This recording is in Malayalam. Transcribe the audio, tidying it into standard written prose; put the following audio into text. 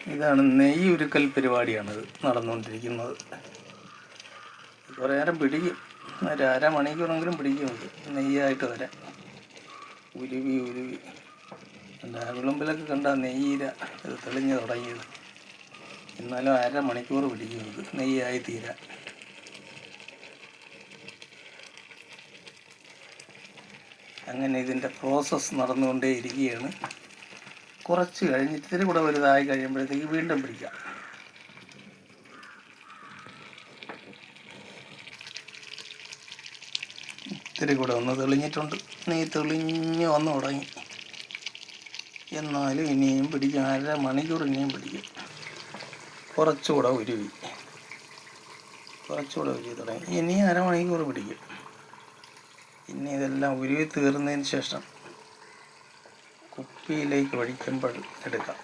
ഇതാണ് നെയ്യ് ഉരുക്കൽ പരിപാടിയാണിത് നടന്നുകൊണ്ടിരിക്കുന്നത്. കുറേ നേരം പിടിക്കും, ഒരു അരമണിക്കൂറെങ്കിലും പിടിക്കുന്നുണ്ട് നെയ്യായിട്ട് വരാൻ. ഉരുവി വിളുമ്പിലൊക്കെ കണ്ട നെയ്യില ഇത് തെളിഞ്ഞ് തുടങ്ങിയത്. എന്നാലും അരമണിക്കൂർ പിടിക്കും ഇത് നെയ്യായി തീരാൻ. അങ്ങനെ ഇതിൻ്റെ പ്രോസസ്സ് നടന്നുകൊണ്ടേ ഇരിക്കുകയാണ്. കുറച്ച് കഴിഞ്ഞിട്ട് ഇത്തിരി കൂടെ വലുതായി കഴിയുമ്പോഴത്തേക്ക് വീണ്ടും പിടിക്കാം. ഇത്തിരി കൂടെ ഒന്ന് തെളിഞ്ഞിട്ടുണ്ട്, നെയ്യ് തെളിഞ്ഞ് വന്ന് തുടങ്ങി. എന്നാലും ഇനിയും പിടിക്കും, അരമണിക്കൂർ ഇനിയും പിടിക്കും. കുറച്ചുകൂടെ ഉരുവി തുടങ്ങി, ഇനിയും അരമണിക്കൂർ പിടിക്കും. ഇനി ഇതെല്ലാം ഉരുവി തീർന്നതിന് ശേഷം കുപ്പിയിലേക്ക് ഒഴിക്കുമ്പോൾ എടുക്കാം.